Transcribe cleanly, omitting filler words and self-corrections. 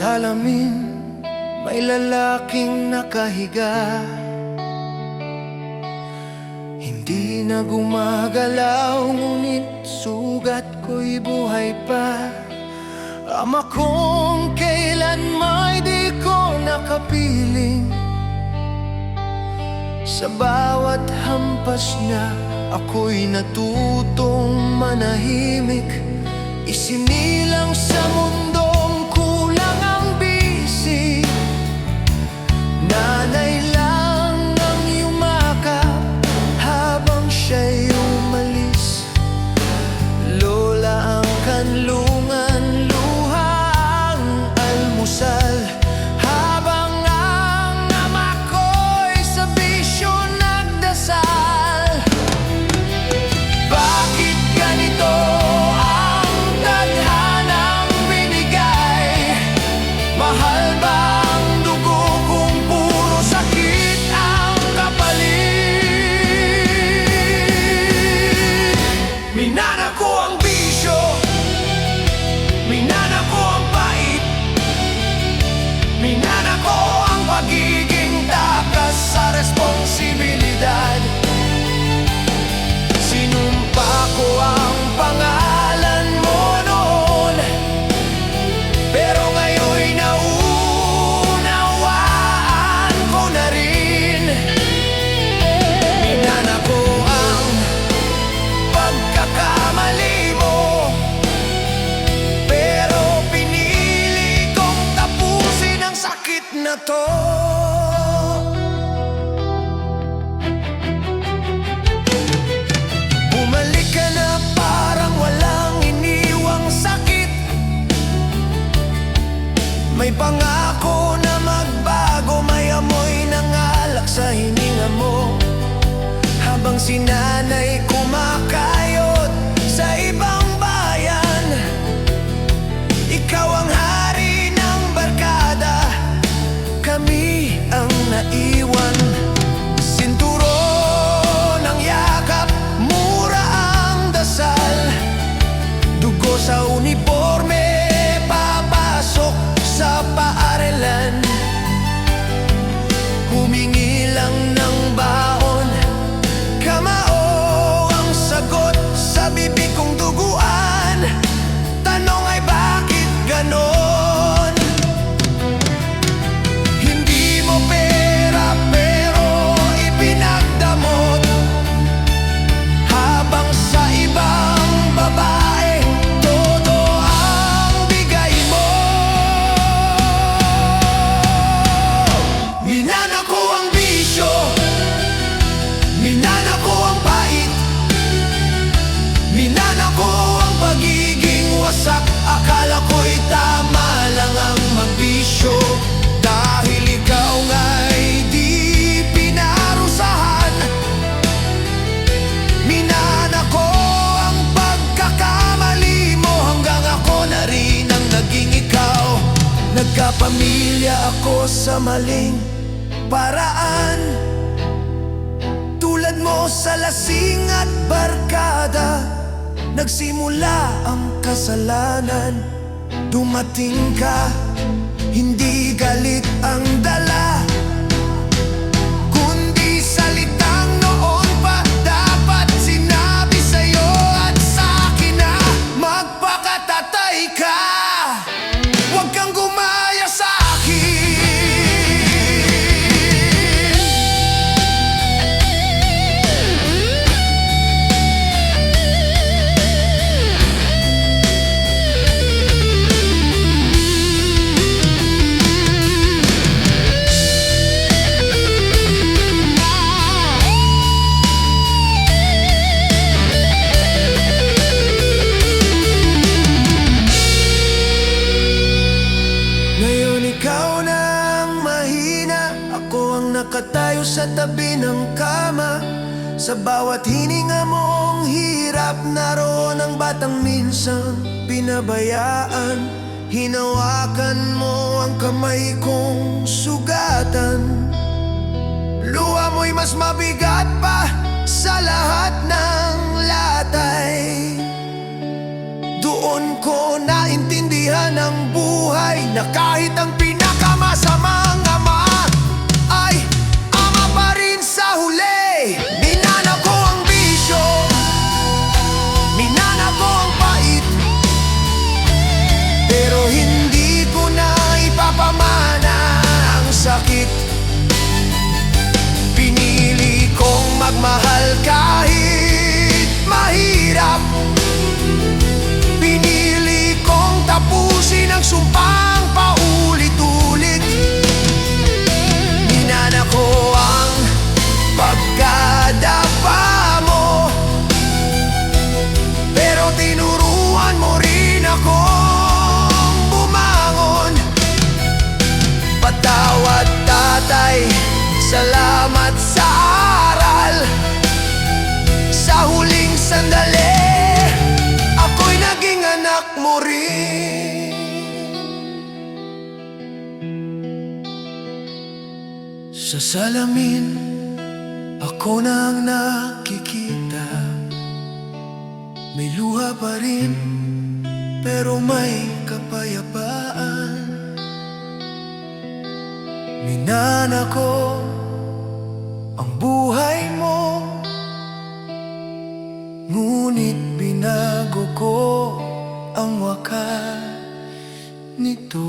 salamin may lalaking nakahiga. Hindi na gumagalaw, ngunit sugat ko'y buhay pa. Ama kong kailan may di ko nakapiling. Sa bawat hampas niya, ako'y natutong manahimik. Isinilang sa mundong kulang ang bisig. Nanay lang ang yumakap habang siya'y umalis. Lola ang kanlungan, luha ang almusal, habang ang ama ko'y sa bisyo nagdasal. Bakit ganito ang tadhanang binigay? Mahal ba ang dugo kung puro sakit ang kapalit? Minana ko ang bisyo, minana ko ang pait, minana ko ang pagiging takas sa responsibilidad. Sinumpa ko ang pangalan mo noon, pero ngayon'y naunawaan ko na rin. Minana ko ang pagkakamali mo, pero pinili kong tapusin ang sakit na to. Bumalik ka na parang walang iniwang sakit. May pangako na magbago, may amoy ng alak sa hininga mo. Habang si nanay kumakayod sa ibang bayan, ikaw ang hari ng barkada, kami ang naiwan. Sinturon ng yakap, mura ang dasal, dugo sa uniforme, papasok sa paaralan. Humingi lang ng baon, kamao ang sagot sa bibig kong duguan. Tanong ay bakit ganon? Hindi mo pera pero ipinagdamot, habang sa ibang babae todo ang bigay mo. Minana ko ang bisyo, minana ko ang pait, minana ko ang pagiging wasak. Akala ko'y tama lang ang magbisyo, dahil ikaw nga'y di pinarusahan. Minana ko ang pagkakamali mo, hanggang ako na rin ang naging ikaw. Nagkapamilya ako sa maling paraan, tulad mo sa lasing at barkada. Nagsimula ang kasalanan, dumating ka, hindi galit ang dala, kundi salitang noon pa dapat sinabi sa'yo at sa'kin na magpakatatay ka. Huwag kang gumaya sa'kin. Ngayon ikaw na ang mahina, ako ang nakatayo sa tabi ng kama. Sa bawat hininga mong hirap, naroon ang batang minsan pinabayaan. Hinawakan mo ang kamay kong sugatan, luha mo'y mas mabigat pa sa lahat ng latay. Doon ko naintindihan pinagdaanan ng buhay na kahit ang pinakamasamang ama ay ama pa rin sa huli. Minana ko ang bisyo, minana ko ang pait, pero hindi ko na ipapamana ang sakit. Pinili kong magmahal kahit mahirap. Pinili kong tapusin ang sumpang paulit-ulit. Minana ko ang pagkadapa mo, pero tinuruan mo rin akong bumangon. Patawad tatay, salamat sa aral. Sa huling sandali, ako'y naging anak mo rin. Sa salamin, ako na ang nakikita. May luha pa rin, pero may kapayapaan. Minana ko ang buhay mo, ngunit binago ko ang wakas nito.